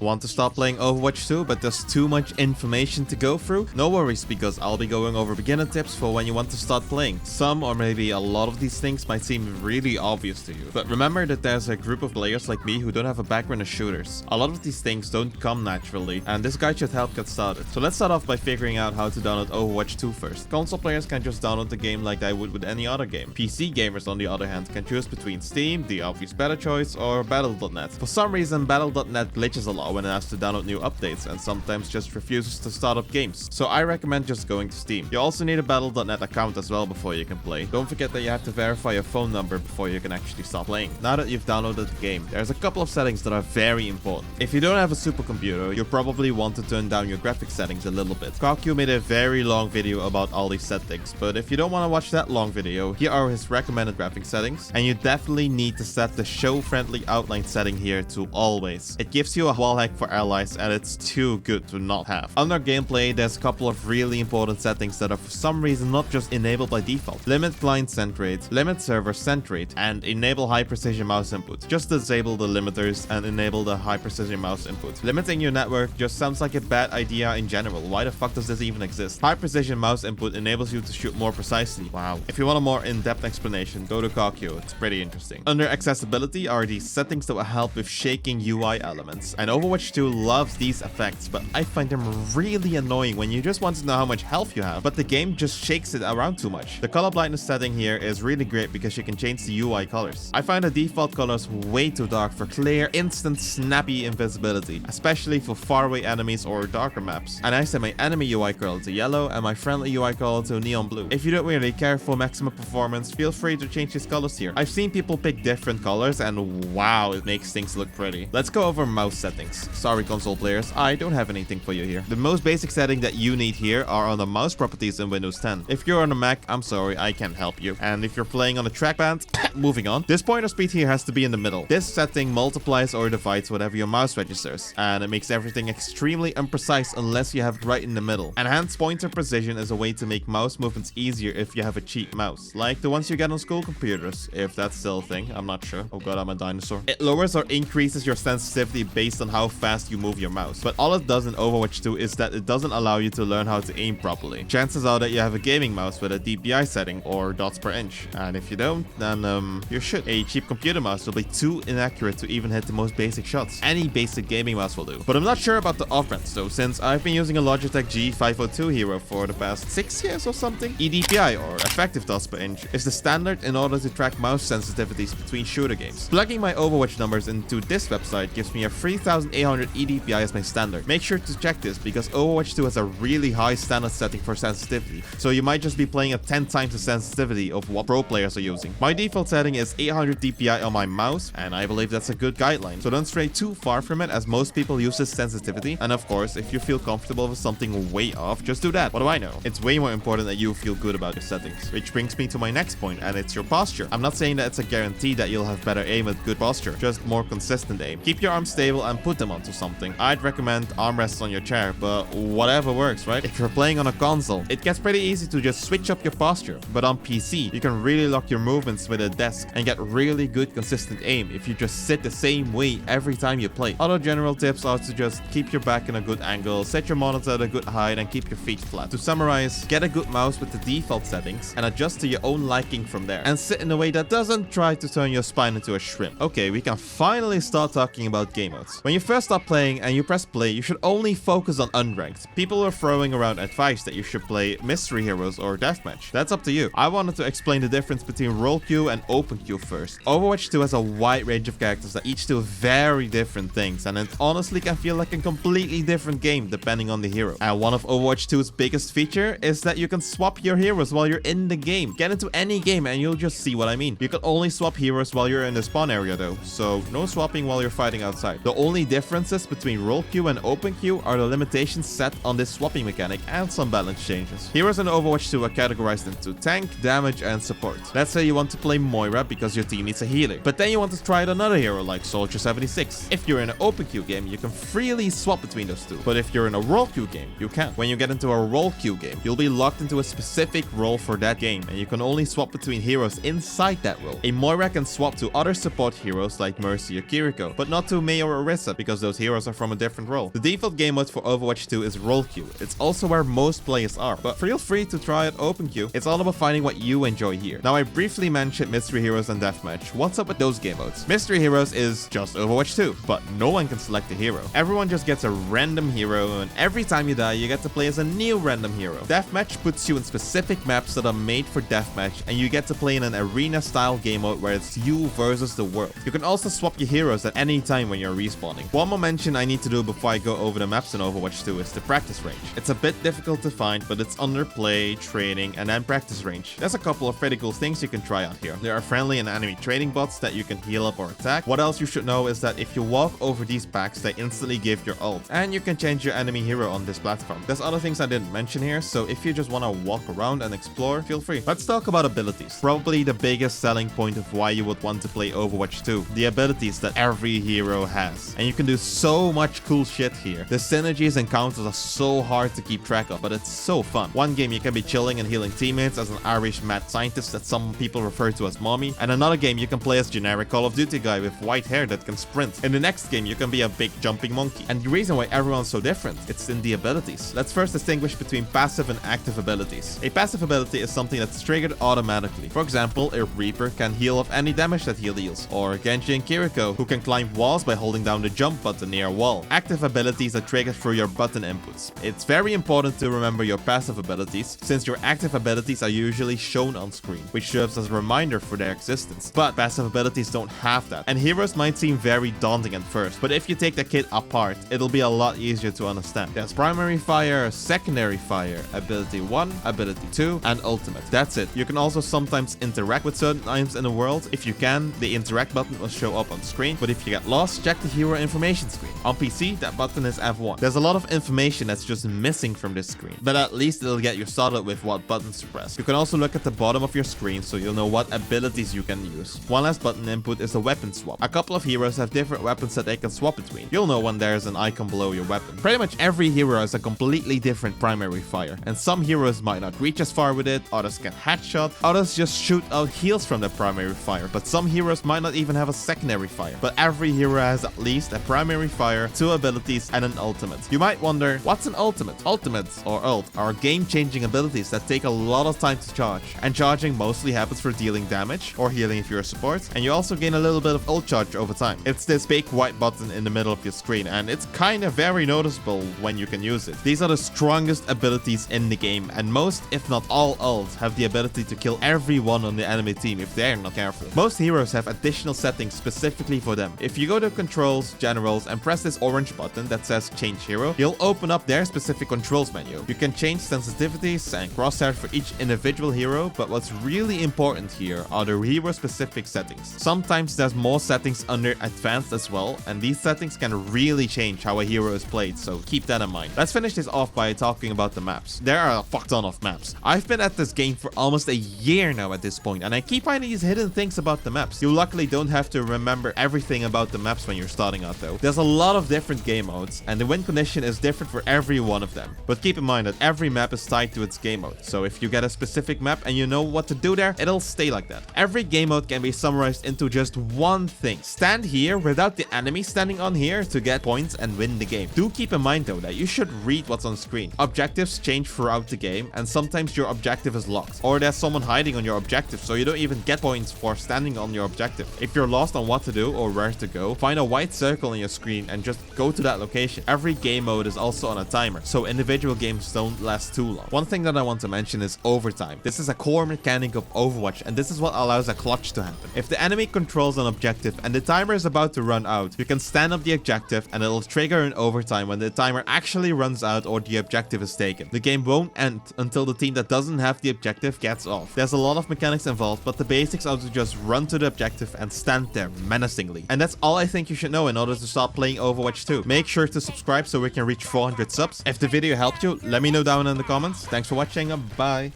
Want to stop playing Overwatch 2 but there's too much information to go through? No worries, because I'll be going over beginner tips for when you want to start playing. Some or maybe a lot of these things might seem really obvious to you, but remember that there's a group of players like me who don't have a background as shooters. A lot of these things don't come naturally, and this guide should help get started. So let's start off by figuring out how to download Overwatch 2 first. Console players can just download the game like they would with any other game. PC gamers, on the other hand, can choose between Steam, the obvious better choice, or Battle.net. For some reason, Battle.net glitches a lot when it has to download new updates and sometimes just refuses to start up games. So I recommend just going to Steam. You also need a Battle.net account as well before you can play. Don't forget that you have to verify your phone number before you can actually start playing. Now that you've downloaded the game, there's a couple of settings that are very important. If you don't have a supercomputer, you probably want to turn down your graphics settings a little bit. KarQ made a very long video about all these settings, but if you don't want to watch that long video, here are his recommended graphics settings, and you definitely need to set the show friendly outline setting here to always. It gives you a wall hack for allies, and it's too good to not have. Under gameplay, there's a couple of really important settings that are for some reason not just enabled by default. Limit client send rate, limit server send rate, and enable high precision mouse input. Just disable the limiters and enable the high precision mouse input. Limiting your network just sounds like a bad idea in general. Why the fuck does this even exist? High precision mouse input enables you to shoot more precisely. Wow. If you want a more in-depth explanation, go to KarQ. It's pretty interesting. Under accessibility are these settings that will help with shaking UI elements. And Overwatch 2 loves these effects, but I find them really annoying when you just want to know how much health you have, but the game just shakes it around too much. The color blindness setting here is really great because you can change the UI colors. I find the default colors way too dark for clear, instant, snappy invisibility, especially for faraway enemies or darker maps. And I set my enemy UI color to yellow and my friendly UI color to neon blue. If you don't really care for maximum performance, feel free to change these colors here. I've seen people pick different colors and wow, it makes things look pretty. Let's go over mouse settings. Sorry console players, I don't have anything for you here. The most basic setting that you need here are on the mouse properties in Windows 10. If you're on a Mac, I'm sorry, I can't help you. And if you're playing on a trackpad, moving on. This pointer speed here has to be in the middle. This setting multiplies or divides whatever your mouse registers, and it makes everything extremely imprecise unless you have it right in the middle. Enhanced pointer precision is a way to make mouse movements easier if you have a cheap mouse, like the ones you get on school computers, if that's still a thing, I'm not sure. Oh god, I'm a dinosaur. It lowers or increases your sensitivity based on how fast you move your mouse, but all it does in Overwatch 2 is that it doesn't allow you to learn how to aim properly. Chances are that you have a gaming mouse with a DPI setting or dots per inch, and if you don't, then you should. A cheap computer mouse will be too inaccurate to even hit the most basic shots. Any basic gaming mouse will do. But I'm not sure about the off-ramps though, since I've been using a Logitech G502 Hero for the past 6 years or something. eDPI, or effective dots per inch, is the standard in order to track mouse sensitivities between shooter games. Plugging my Overwatch numbers into this website gives me a 3800 eDPI as my standard. Make sure to check this because Overwatch 2 has a really high standard setting for sensitivity, so you might just be playing at 10 times the sensitivity of what pro players are using. My default setting is 800 DPI on my mouse, and I believe that's a good guideline, so don't stray too far from it as most people use this sensitivity. And of course, if you feel comfortable with something way off, just do that. What do I know? It's way more important that you feel good about your settings, which brings me to my next point, and it's your posture. I'm not saying that it's a guarantee that you'll have better aim with good posture, just more consistent aim. Keep your arms stable and put them onto something. I'd recommend armrests on your chair, but whatever works, right? If you're playing on a console, it gets pretty easy to just switch up your posture, but on PC, you can really lock your movements with a desk and get really good consistent aim if you just sit the same way every time you play. Other general tips are to just keep your back in a good angle, set your monitor at a good height, and keep your feet flat. To summarize, get a good mouse with the default settings and adjust to your own liking from there, and sit in a way that doesn't try to turn your spine into a shrimp. Okay, we can finally start talking about game modes. When you first start playing and you press play, you should only focus on unranked. People are throwing around advice that you should play mystery heroes or deathmatch. That's up to you. I wanted to explain the difference between role queue and open queue first. Overwatch 2 has a wide range of characters that each do very different things, and it honestly can feel like a completely different game depending on the hero. And one of Overwatch 2's biggest feature is that you can swap your heroes while you're in the game. Get into any game and you'll just see what I mean. You can only swap heroes while you're in the spawn area though, so no swapping while you're fighting outside. The only differences between role queue and open queue are the limitations set on this swapping mechanic and some balance changes. Heroes in Overwatch 2 are categorized into tank, damage, and support. Let's say you want to play Moira because your team needs a healer, but then you want to try out another hero like Soldier 76. If you're in an open queue game, you can freely swap between those two, but if you're in a role queue game, you can't. When you get into a role queue game, you'll be locked into a specific role for that game, and you can only swap between heroes inside that role. A Moira can swap to other support heroes like Mercy or Kiriko, but not to Mei or Orisa because those heroes are from a different role. The default game mode for Overwatch 2 is role queue. It's also where most players are, but feel free to try out open queue. It's all about finding what you enjoy here. Now, I briefly mentioned mystery heroes and deathmatch. What's up with those game modes? Mystery heroes is just Overwatch 2, but no one can select a hero. Everyone just gets a random hero, and every time you die, you get to play as a new random hero. Deathmatch puts you in specific maps that are made for deathmatch, and you get to play in an arena-style game mode where it's you versus the world. You can also swap your heroes at any time when you're respawning. One more mention I need to do before I go over the maps in Overwatch 2 is the practice range. It's a bit difficult to find, but it's under play, training, and then practice range. There's a couple of pretty cool things you can try out here. There are friendly and enemy trading bots that you can heal up or attack. What else you should know is that if you walk over these packs, they instantly give your ult, and you can change your enemy hero on this platform. There's other things I didn't mention here, so if you just want to walk around and explore, feel free. Let's talk about abilities. Probably the biggest selling point of why you would want to play Overwatch 2. The abilities that every hero has. And you can do so much cool shit here. The synergies and counters are so hard to keep track of, but it's so fun. One game you can be chilling and healing teammates as an Irish mad scientist that some people refer to as mommy, and another game you can play as generic Call of Duty guy with white hair that can sprint. In the next game you can be a big jumping monkey. And the reason why everyone's so different, it's in the abilities. Let's first distinguish between passive and active abilities. A passive ability is something that's triggered automatically. For example, a Reaper can heal off any damage that he deals, or Genji and KarQ, who can climb walls by holding down the jump button near a wall. Active abilities are triggered through your button inputs. It's very important to remember your passive abilities, since your active abilities are usually shown on screen, which serves as a reminder for their existence. But passive abilities don't have that, and heroes might seem very daunting at first, but if you take the kit apart, it'll be a lot easier to understand. There's primary fire, secondary fire, ability 1, ability 2, and ultimate. That's it. You can also sometimes interact with certain items in the world. If you can, the interact button will show up on screen, but if you get lost, check the hero information screen. On PC, that button is F1. There's a lot of information that's just missing from this screen, but at least it'll get you started with what buttons to press. You can also look at the bottom of your screen so you'll know what abilities you can use. One last button input is a weapon swap. A couple of heroes have different weapons that they can swap between. You'll know when there's an icon below your weapon. Pretty much every hero has a completely different primary fire, and some heroes might not reach as far with it, others can headshot, others just shoot out heals from their primary fire, but some heroes might not even have a secondary fire. But every hero has at least a primary fire, 2 abilities, and an ultimate. You might wonder, what's an ultimate? Ultimates, or ult, are game-changing abilities that take a lot of time to charge, and charging mostly happens for dealing damage or healing if you're a support, and you also gain a little bit of ult charge over time. It's this big white button in the middle of your screen, and it's kind of very noticeable when you can use it. These are the strongest abilities in the game, and most, if not all ults, have the ability to kill everyone on the enemy team if they're not careful. Most heroes have additional settings specifically for them. If you go to controls, generals, and press this orange button that says change hero, you'll open up their specific controls menu. You can change sensitivities and crosshairs for each individual hero, but what's really important here are the hero specific settings. Sometimes there's more settings under advanced as well, and these settings can really change how a hero is played, so keep that in mind. Let's finish this off by talking about the maps. There are a fuck ton of maps. I've been at this game for almost a year now at this point, and I keep finding these hidden things about the maps. You luckily don't have to remember everything about the maps when you're starting out though. There's a lot of different game modes, and the win condition is different for every one of them. But keep in mind that every map is tied to its game mode, so if you get a specific map and you know what to do there, it'll stay like that. Every game mode can be summarized into just one thing. Stand here without the enemy standing on here to get points and win the game. Do keep in mind though that you should read what's on screen. Objectives change throughout the game, and sometimes your objective is locked, or there's someone hiding on your objective, so you don't even get points for standing on your objective. If you're lost on what to do or where to go, find a white circle on your screen and just go to that location. Every game mode is also on a timer, so individual games don't last too long. One thing that I want to mention is overtime. This is a core mechanic of Overwatch, and this is what allows a clutch to happen. If the enemy controls an objective and the timer is about to run out, you can stand up the objective and it'll trigger an overtime when the timer actually runs out or the objective is taken. The game won't end until the team that doesn't have the objective gets off. There's a lot of mechanics involved, but the basics are to just run to the objective and stand there menacingly. And that's all I think you should know in order to start playing Overwatch 2. Make sure to subscribe so we can reach 400 subs. If the video helped you, let me know down in the comments. Thanks for watching, bye.